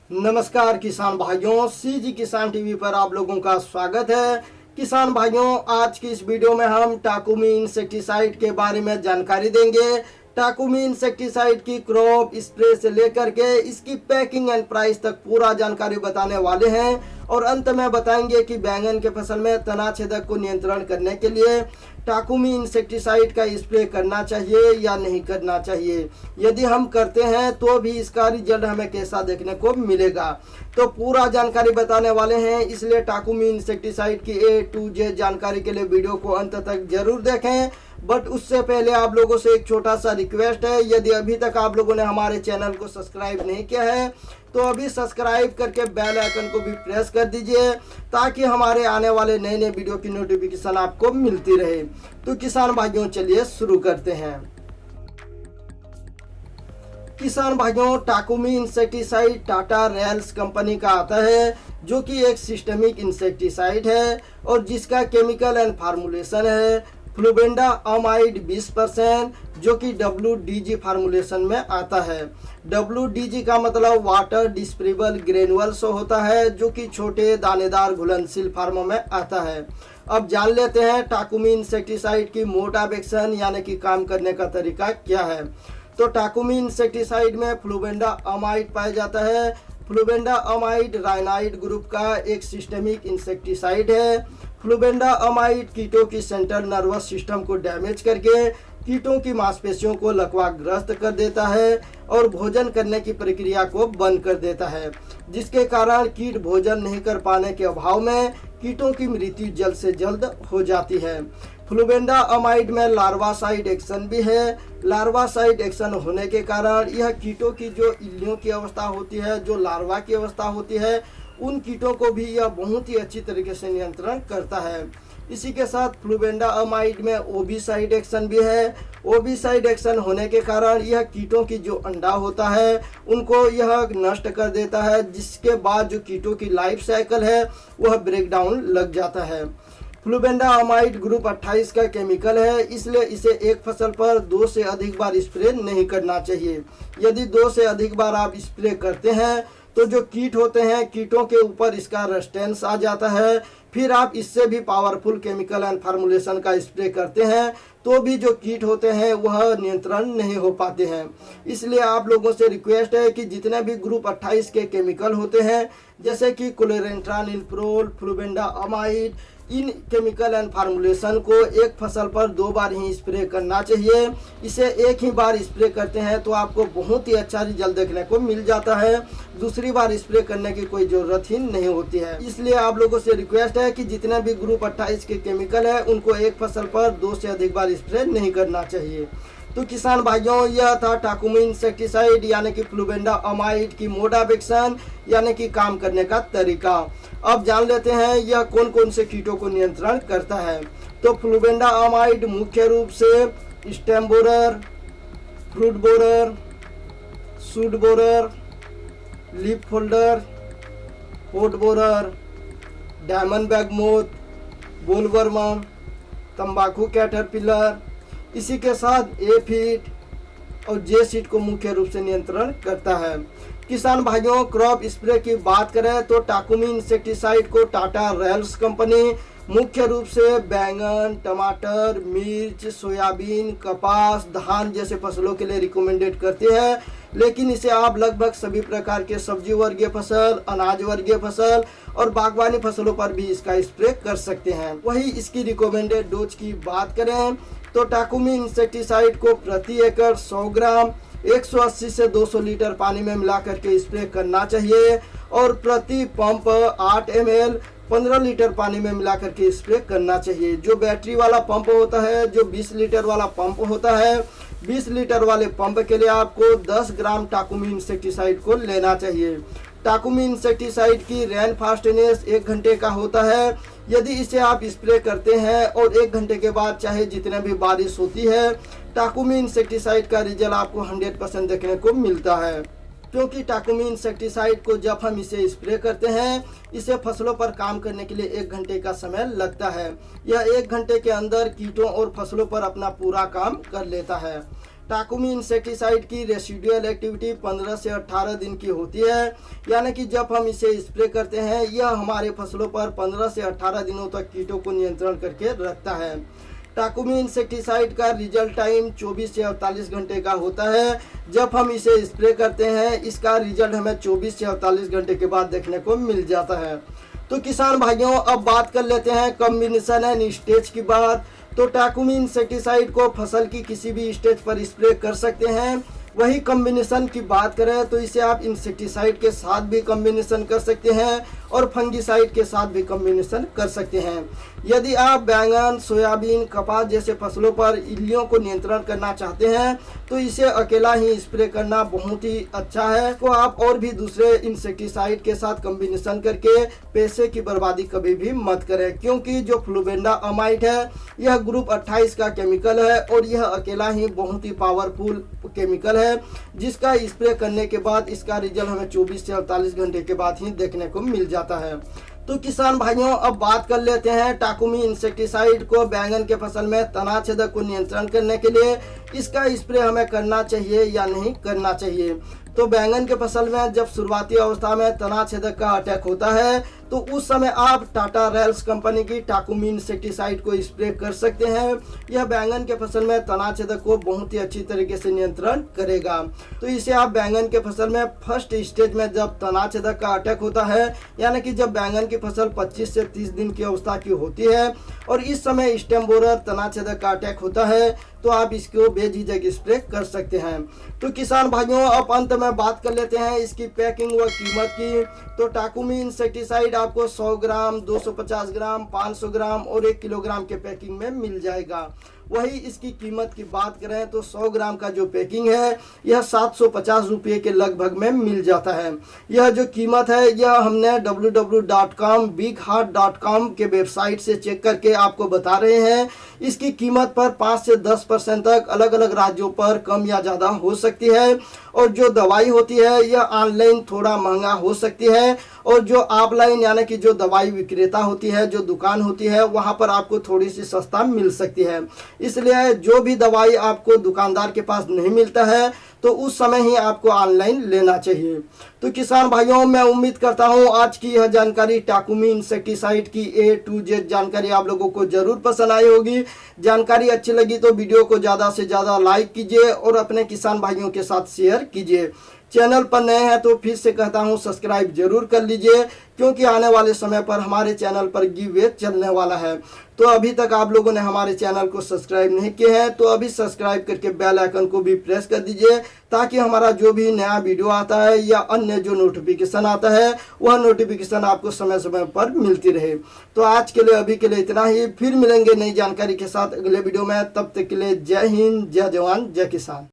नमस्कार किसान भाइयों, सीजी किसान टीवी पर आप लोगों का स्वागत है। किसान भाइयों, आज की इस वीडियो में हम टाकुमी इंसेक्टिसाइड के बारे में जानकारी देंगे। टाकुमी इंसेक्टिसाइड की क्रॉप स्प्रे से लेकर के इसकी पैकिंग एंड प्राइस तक पूरा जानकारी बताने वाले हैं और अंत में बताएंगे कि बैंगन के फसल में तना छेदक को नियंत्रण करने के लिए टाकुमी इंसेक्टिसाइड का स्प्रे करना चाहिए या नहीं करना चाहिए। यदि हम करते हैं तो भी इसका रिजल्ट हमें कैसा देखने को मिलेगा, तो पूरा जानकारी बताने वाले हैं। इसलिए टाकुमी इंसेक्टिसाइड की A to Z जानकारी के लिए वीडियो को अंत तक जरूर देखें। बट उससे पहले आप लोगों से एक छोटा सा रिक्वेस्ट है, यदि अभी तक आप लोगों ने हमारे चैनल को सब्सक्राइब नहीं किया है तो अभी सब्सक्राइब करके बेल आइकन को भी प्रेस कर दीजिए ताकि हमारे आने वाले नए नए वीडियो की नोटिफिकेशन आपको मिलती रहे। तो किसान भाइयों, चलिए शुरू करते हैं। किसान भाइयों, Takumi insecticide Tata rails company का आता है, जो कि एक सिस्टमिक इंसेक्टिसाइड है और जिसका केमिकल एंड फार्मूलेशन है फ्लूबेंडामाइड 20%, जो कि WDG फार्मूलेशन में आता है। WDG का मतलब वाटर डिस्पेरेबल ग्रेनुअल्स होता है, जो कि छोटे दानेदार घुलनशील फार्मों में आता है। अब जान लेते हैं टाकुमी इंसेक्टिसाइड की मोड ऑफ एक्शन यानी कि काम करने का तरीका क्या है। तो टाकुमी इंसेक्टिसाइड में फ्लूबेंडामाइड पाया जाता है। फ्लूबेंडामाइड राइनाइड ग्रुप का एक सिस्टमिक इंसेक्टिसाइड है। फ्लूबेंडामाइड कीटों की सेंट्रल नर्वस सिस्टम को डैमेज करके कीटों की मांसपेशियों को लकवाग्रस्त कर देता है और भोजन करने की प्रक्रिया को बंद कर देता है, जिसके कारण कीट भोजन नहीं कर पाने के अभाव में कीटों की मृत्यु जल्द से जल्द हो जाती है। फ्लूबेंडामाइड में लार्वासाइड एक्शन भी है। लार्वासाइड एक्शन होने के कारण यह कीटों की जो इल्लियों की अवस्था होती है, जो लार्वा की अवस्था होती है, उन कीटों को भी यह बहुत ही अच्छी तरीके से नियंत्रण करता है। इसी के साथ फ्लूबेंडामाइड में ओविसाइड एक्शन भी है। ओविसाइड एक्शन होने के कारण यह कीटों की जो अंडा होता है उनको यह नष्ट कर देता है, जिसके बाद जो कीटों की लाइफ साइकिल है वह ब्रेक डाउन लग जाता है। फ्लूबेंडामाइड ग्रुप 28 का केमिकल है, इसलिए इसे एक फसल पर 2 से अधिक बार स्प्रे नहीं करना चाहिए। यदि 2 से अधिक बार आप स्प्रे करते हैं तो जो कीट होते हैं, कीटों के ऊपर इसका रेजिस्टेंस आ जाता है। फिर आप इससे भी पावरफुल केमिकल एंड फार्मूलेशन का स्प्रे करते हैं तो भी जो कीट होते हैं वह नियंत्रण नहीं हो पाते हैं। इसलिए आप लोगों से रिक्वेस्ट है कि जितने भी ग्रुप 28 के केमिकल होते हैं, जैसे कि क्लोरेंट्रानिलप्रोल, फ्लूबेंडामाइड, इन केमिकल एंड फार्मूलेशन को एक फसल पर 2 बार ही स्प्रे करना चाहिए। इसे एक ही बार स्प्रे करते हैं तो आपको बहुत ही अच्छा रिजल्ट देखने को मिल जाता है। दूसरी बार स्प्रे करने की कोई ज़रूरत ही नहीं होती है। इसलिए आप लोगों से रिक्वेस्ट है कि जितने भी ग्रुप 28 के केमिकल है उनको एक फसल पर 2 से अधिक बार स्प्रे नहीं करना चाहिए। तो किसान भाइयों, यह था टाकुमी इंसेक्टिसाइड यानी कि फ्लूबेंडामाइड की मोड ऑफ एक्शन यानी कि काम करने का तरीका। अब जान लेते हैं यह कौन कौन से कीटों को नियंत्रण करता है। तो फ्लूबेंडामाइड मुख्य रूप से stem borer, fruit borer, shoot borer, leaf folder, pod borer, diamond back moth, bollworm, तंबाकू कैटरपिलर, इसी के साथ एफिड और जेसिड को मुख्य रूप से नियंत्रण करता है। किसान भाइयों, क्रॉप स्प्रे की बात करें तो टाकुमी इंसेक्टिसाइड को टाटा रेल्स कंपनी मुख्य रूप से बैंगन, टमाटर, मिर्च, सोयाबीन, कपास, धान जैसे फसलों के लिए रिकमेंडेड करती है, लेकिन इसे आप लगभग सभी प्रकार के सब्जी वर्गीय फसल, अनाज वर्गीय फसल और बागवानी फसलों पर भी इसका स्प्रे कर सकते हैं। वही इसकी रिकमेंडेड डोज की बात करें तो टाकुमी इंसेक्टिसाइड को प्रति एकड़ 100 ग्राम 180 से 200 लीटर पानी में मिला करके स्प्रे करना चाहिए और प्रति पंप 8 ml 15 लीटर पानी में मिला करके स्प्रे करना चाहिए। जो बैटरी वाला पंप होता है, जो 20 लीटर वाला पंप होता है, 20 लीटर वाले पंप के लिए आपको 10 ग्राम टाकुमी इंसेक्टिसाइड को लेना चाहिए। टाकुमी इंसेक्टिसाइड की रेन फास्टनेस 1 घंटे का होता है। यदि इसे आप स्प्रे करते हैं और 1 घंटे के बाद चाहे जितने भी बारिश होती है, टाकुमी इंसेक्टिसाइड का रिजल्ट आपको 100% देखने को मिलता है। क्योंकि टाकुमी इंसेक्टिसाइड को जब हम इसे स्प्रे करते हैं, इसे फसलों पर काम करने के लिए 1 घंटे का समय लगता है। यह 1 घंटे के अंदर कीटों और फसलों पर अपना पूरा काम कर लेता है। टाकुमी इंसेक्टिसाइड की रेसिडुअल एक्टिविटी 15 से 18 दिन की होती है, यानी कि जब हम इसे स्प्रे करते हैं यह हमारे फसलों पर 15 से 18 दिनों तक कीटों को नियंत्रण करके रखता है। टाकुमी इंसेक्टिसाइड का रिजल्ट टाइम 24 से 48 घंटे का होता है। जब हम इसे स्प्रे करते हैं इसका रिजल्ट हमें 24 से 48 घंटे के बाद देखने को मिल जाता है। तो किसान भाइयों, अब बात कर लेते हैं कॉम्बिनेशन एंड स्टेज की बात। तो टाकुमी इंसेक्टिसाइड को फसल की किसी भी स्टेज पर स्प्रे कर सकते हैं। वही कॉम्बिनेशन की बात करें तो इसे आप इंसेक्टिसाइड के साथ भी कॉम्बिनेशन कर सकते हैं और फंगिसाइड के साथ भी कॉम्बिनेशन कर सकते हैं। यदि आप बैंगन, सोयाबीन, कपास जैसे फसलों पर इल्लियों को नियंत्रण करना चाहते हैं तो इसे अकेला ही स्प्रे करना बहुत ही अच्छा है। तो आप और भी दूसरे इंसेक्टिसाइड के साथ कॉम्बिनेशन करके पैसे की बर्बादी कभी भी मत करें, क्योंकि जो फ्लुबेंडामाइड है यह ग्रुप 28 का केमिकल है और यह अकेला ही बहुत ही पावरफुल केमिकल है जिसका स्प्रे करने के बाद इसका रिजल्ट हमें 24 से 48 घंटे के बाद ही देखने को मिल जाता है। तो किसान भाइयों, अब बात कर लेते हैं टाकुमी इंसेक्टिसाइड को बैंगन के फसल में तना छेदक को नियंत्रण करने के लिए इसका स्प्रे हमें करना चाहिए या नहीं करना चाहिए। तो बैंगन के फसल में जब शुरुआती अवस्था में तना छेदक का अटैक होता है तो उस समय आप टाटा रेल्स कंपनी की टाकुमी इंसेक्टिसाइड को स्प्रे कर सकते हैं। यह बैंगन के फसल में तना छेदक को बहुत ही अच्छी तरीके से नियंत्रण करेगा। तो इसे आप बैंगन के फसल में फर्स्ट स्टेज में जब तना छेदक का अटैक होता है, यानी कि जब बैंगन की फसल 25 से 30 दिन की अवस्था की होती है और इस समय स्टेम बोरर तना छेदक का अटैक होता है, तो आप इसको बेझिझक स्प्रे कर सकते हैं। तो किसान भाइयों, अब अंत में बात कर लेते हैं इसकी पैकिंग व कीमत की। तो टाकुमी इंसेक्टिसाइड आपको 100 ग्राम, 250 ग्राम, 500 ग्राम और 1 किलोग्राम के पैकिंग में मिल जाएगा। वही इसकी कीमत की बात करें तो 100 ग्राम का जो पैकिंग है यह 750 रुपये के लगभग में मिल जाता है। यह जो कीमत है यह हमने www.bigheart.com के वेबसाइट से चेक करके आपको बता रहे हैं। इसकी कीमत पर 5 से 10% तक अलग अलग राज्यों पर कम या ज़्यादा हो सकती है और जो दवाई होती है यह ऑनलाइन थोड़ा महंगा हो सकती है और जो ऑफलाइन यानी कि जो दवाई विक्रेता होती है, जो दुकान होती है, वहां पर आपको थोड़ी सी सस्ता मिल सकती है। इसलिए जो भी दवाई आपको दुकानदार के पास नहीं मिलता है तो उस समय ही आपको ऑनलाइन लेना चाहिए। तो किसान भाइयों, मैं उम्मीद करता हूं आज की यह जानकारी टाकुमी इंसेक्टिसाइड की A to Z जानकारी आप लोगों को जरूर पसंद आई होगी। जानकारी अच्छी लगी तो वीडियो को ज़्यादा से ज़्यादा लाइक कीजिए और अपने किसान भाइयों के साथ शेयर कीजिए। चैनल पर नए हैं तो फिर से कहता हूं सब्सक्राइब जरूर कर लीजिए, क्योंकि आने वाले समय पर हमारे चैनल पर गिव चलने वाला है। तो अभी तक आप लोगों ने हमारे चैनल को सब्सक्राइब नहीं किए हैं तो अभी सब्सक्राइब करके बेल आइकन को भी प्रेस कर दीजिए, ताकि हमारा जो भी नया वीडियो आता है या अन्य जो नोटिफिकेशन आता है वह नोटिफिकेशन आपको समय समय पर मिलती रहे। तो आज के लिए अभी के लिए इतना ही, फिर मिलेंगे नई जानकारी के साथ अगले वीडियो में। तब तक के लिए जय हिंद, जय जवान, जय किसान।